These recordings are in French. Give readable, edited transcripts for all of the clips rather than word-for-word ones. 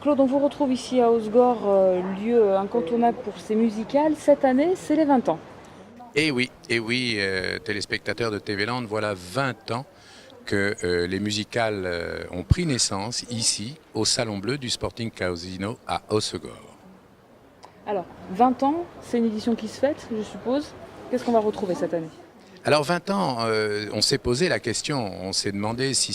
Claude, on vous retrouve ici à Osgore, lieu incontournable pour ces musicales. Cette année, c'est les 20 ans. Et oui, téléspectateurs de TV Land, voilà 20 ans que les musicales ont pris naissance ici, au Salon Bleu du Sporting Casino à Hossegor. Alors, 20 ans, c'est une édition qui se fête, je suppose. Qu'est-ce qu'on va retrouver cette année? Alors 20 ans, on s'est posé la question, on s'est demandé si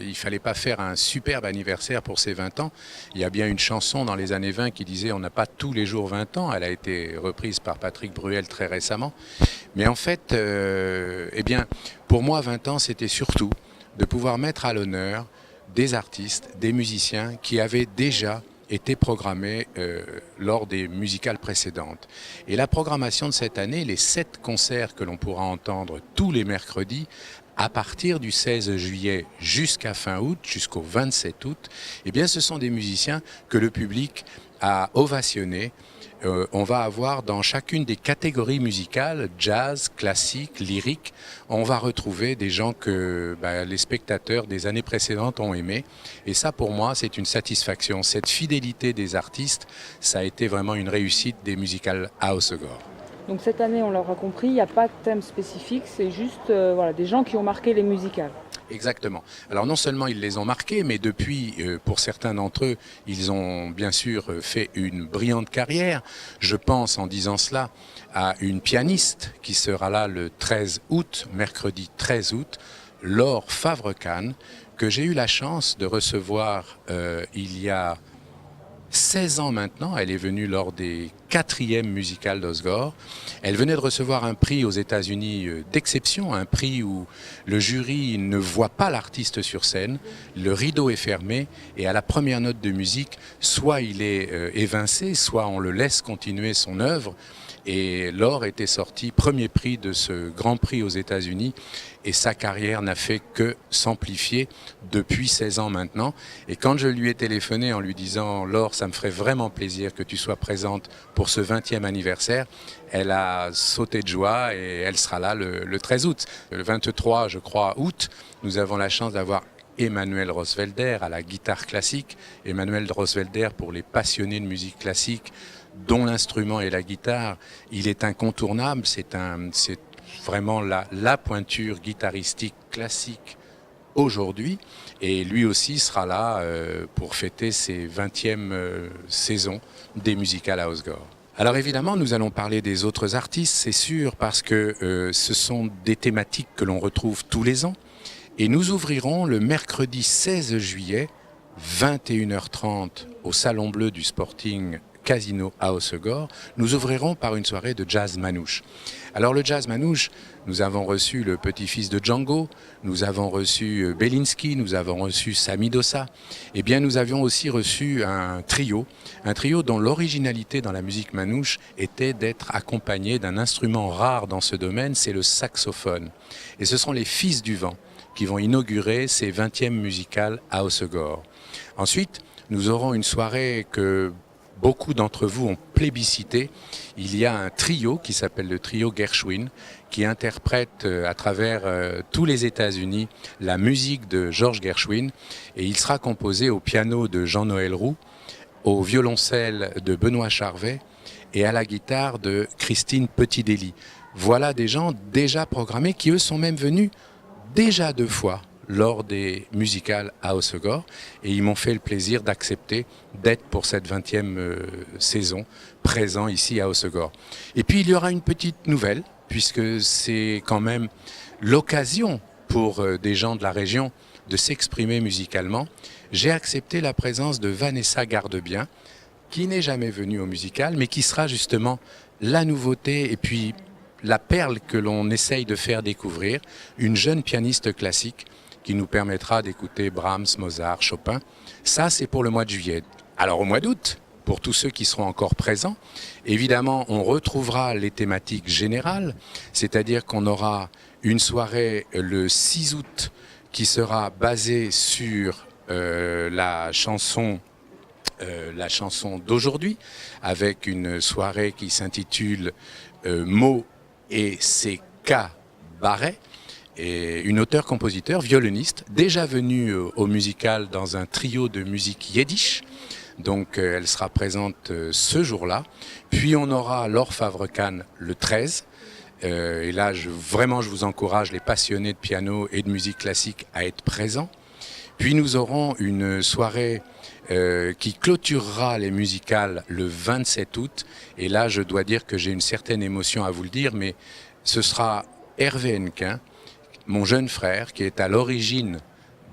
il fallait pas faire un superbe anniversaire pour ces 20 ans. Il y a bien une chanson dans les années 20 qui disait on n'a pas tous les jours 20 ans, elle a été reprise par Patrick Bruel très récemment. Mais en fait, eh bien, pour moi 20 ans c'était surtout de pouvoir mettre à l'honneur des artistes, des musiciens qui avaient déjà été programmés lors des musicales précédentes. Et la programmation de cette année, les 7 concerts que l'on pourra entendre tous les mercredis, à partir du 16 juillet jusqu'à fin août, jusqu'au 27 août, eh bien, ce sont des musiciens que le public a ovationnés. On va avoir dans chacune des catégories musicales, jazz, classique, lyrique, on va retrouver des gens que les spectateurs des années précédentes ont aimés. Et ça, pour moi, c'est une satisfaction. Cette fidélité des artistes, ça a été vraiment une réussite des musicales à Hossegor. Donc cette année, on l'aura compris, il n'y a pas de thème spécifique, c'est juste voilà, des gens qui ont marqué les musicales. Exactement. Alors non seulement ils les ont marqués, mais depuis, pour certains d'entre eux, ils ont bien sûr fait une brillante carrière. Je pense en disant cela à une pianiste qui sera là le 13 août, mercredi 13 août, Laure Favre-Kahn, que j'ai eu la chance de recevoir il y a 16 ans maintenant. Elle est venue lors des 4e musicales d'Osgore. Elle venait de recevoir un prix aux États-Unis d'exception, un prix où le jury ne voit pas l'artiste sur scène, le rideau est fermé et à la première note de musique, soit il est évincé, soit on le laisse continuer son œuvre. Et Laure était sortie premier prix de ce grand prix aux États-Unis et sa carrière n'a fait que s'amplifier depuis 16 ans maintenant. Et quand je lui ai téléphoné en lui disant « Laure, ça me ferait vraiment plaisir que tu sois présente pour ce 20e anniversaire », elle a sauté de joie et elle sera là le 13 août. Le 23, je crois, août, nous avons la chance d'avoir Emmanuel Rosvelder à la guitare classique. Emmanuel Rosvelder, pour les passionnés de musique classique, dont l'instrument est la guitare, il est incontournable, c'est vraiment la pointure guitaristique classique aujourd'hui, et lui aussi sera là pour fêter ses 20e saisons des musicales à Hossegor. Alors évidemment, nous allons parler des autres artistes, c'est sûr, parce que ce sont des thématiques que l'on retrouve tous les ans, et nous ouvrirons le mercredi 16 juillet, 21h30, au Salon Bleu du Sporting Casino à Hossegor, nous ouvrirons par une soirée de jazz manouche. Alors le jazz manouche, nous avons reçu le petit-fils de Django, nous avons reçu Belinsky, nous avons reçu Sami Dossa, et bien nous avions aussi reçu un trio dont l'originalité dans la musique manouche était d'être accompagné d'un instrument rare dans ce domaine, c'est le saxophone. Et ce sont les Fils du Vent qui vont inaugurer ces 20e musicales à Hossegor. Ensuite, nous aurons une soirée que beaucoup d'entre vous ont plébiscité. Il y a un trio qui s'appelle le trio Gershwin qui interprète à travers tous les États-Unis la musique de George Gershwin et il sera composé au piano de Jean-Noël Roux, au violoncelle de Benoît Charvet et à la guitare de Christine Petit-Dély. Voilà des gens déjà programmés qui eux sont même venus déjà 2 fois lors des musicales à Hossegor et ils m'ont fait le plaisir d'accepter d'être pour cette 20e saison présent ici à Hossegor. Et puis il y aura une petite nouvelle puisque c'est quand même l'occasion pour des gens de la région de s'exprimer musicalement. J'ai accepté la présence de Vanessa Gardebien qui n'est jamais venue au musical mais qui sera justement la nouveauté et puis la perle que l'on essaye de faire découvrir, une jeune pianiste classique qui nous permettra d'écouter Brahms, Mozart, Chopin. Ça, c'est pour le mois de juillet. Alors au mois d'août, pour tous ceux qui seront encore présents, évidemment, on retrouvera les thématiques générales, c'est-à-dire qu'on aura une soirée le 6 août qui sera basée sur la chanson d'aujourd'hui, avec une soirée qui s'intitule Mots et C.K. Barret, et une auteure-compositeur, violoniste, déjà venue au musical dans un trio de musique yiddish, Donc elle sera présente ce jour-là. Puis on aura Laure Favre-Kahn le 13. Et là, vraiment, je vous encourage, les passionnés de piano et de musique classique, à être présents. Puis nous aurons une soirée qui clôturera les musicales le 27 août. Et là, je dois dire que j'ai une certaine émotion à vous le dire, mais ce sera Hervé Hennequin, mon jeune frère, qui est à l'origine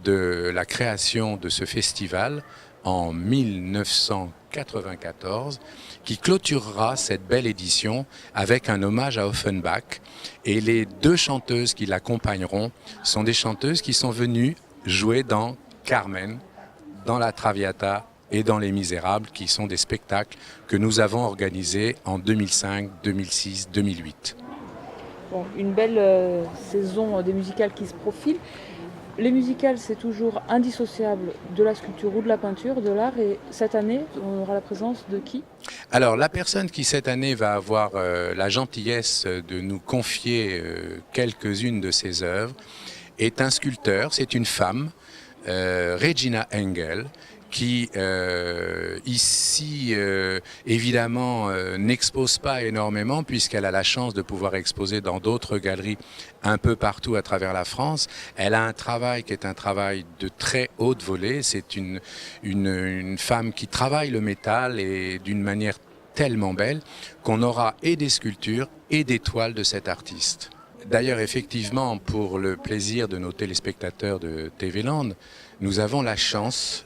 de la création de ce festival en 1994, qui clôturera cette belle édition avec un hommage à Offenbach. Et les deux chanteuses qui l'accompagneront sont des chanteuses qui sont venues jouer dans Carmen, dans la Traviata et dans Les Misérables, qui sont des spectacles que nous avons organisés en 2005, 2006, 2008. Bon, une belle saison des musicales qui se profile. Les musicales, c'est toujours indissociable de la sculpture ou de la peinture, de l'art. Et cette année, on aura la présence de qui ? Alors, la personne qui cette année va avoir la gentillesse de nous confier quelques-unes de ses œuvres est un sculpteur, c'est une femme, Regina Engel, qui ici évidemment n'expose pas énormément puisqu'elle a la chance de pouvoir exposer dans d'autres galeries un peu partout à travers la France. Elle a un travail qui est un travail de très haute volée. C'est une femme qui travaille le métal et d'une manière tellement belle qu'on aura et des sculptures et des toiles de cet artiste. D'ailleurs, effectivement, pour le plaisir de nos téléspectateurs de TV Land, nous avons la chance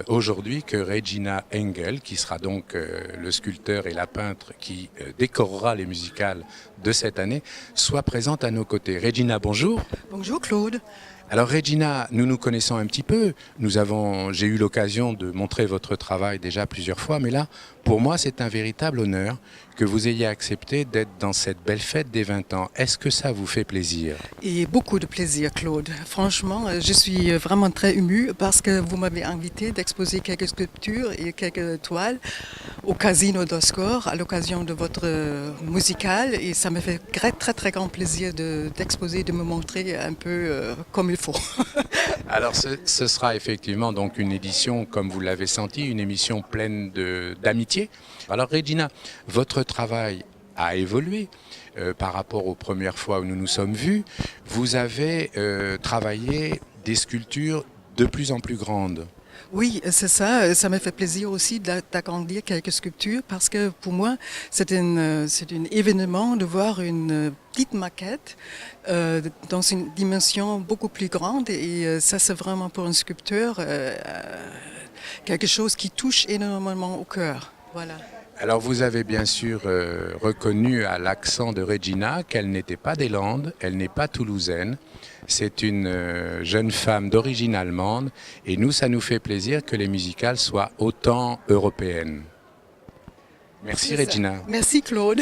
aujourd'hui que Regina Engel, qui sera donc le sculpteur et la peintre qui décorera les musicales de cette année, soit présente à nos côtés. Regina, bonjour. Bonjour Claude. Alors Regina, nous nous connaissons un petit peu. J'ai eu l'occasion de montrer votre travail déjà plusieurs fois, mais là, pour moi, c'est un véritable honneur que vous ayez accepté d'être dans cette belle fête des 20 ans. Est-ce que ça vous fait plaisir ? Et beaucoup de plaisir Claude. Franchement, je suis vraiment très émue parce que vous m'avez invité d'exposer quelques sculptures et quelques toiles au Casino d'Oscorre à l'occasion de votre musicale. Et ça me fait très très grand plaisir d'exposer, de me montrer un peu comme il faut. Alors ce sera effectivement donc une édition, comme vous l'avez senti, une émission pleine d'amitié. Alors Regina, votre travail a évolué par rapport aux premières fois où nous nous sommes vus. Vous avez travaillé des sculptures de plus en plus grandes. Oui, c'est ça. Ça me fait plaisir aussi d'agrandir quelques sculptures parce que pour moi, c'est un événement de voir une petite maquette dans une dimension beaucoup plus grande. Et ça, c'est vraiment pour un sculpteur quelque chose qui touche énormément au cœur. Voilà. Alors vous avez bien sûr reconnu à l'accent de Regina qu'elle n'était pas des Landes, elle n'est pas toulousaine. C'est une jeune femme d'origine allemande et nous, ça nous fait plaisir que les musicales soient autant européennes. Merci Regina. Merci Claude.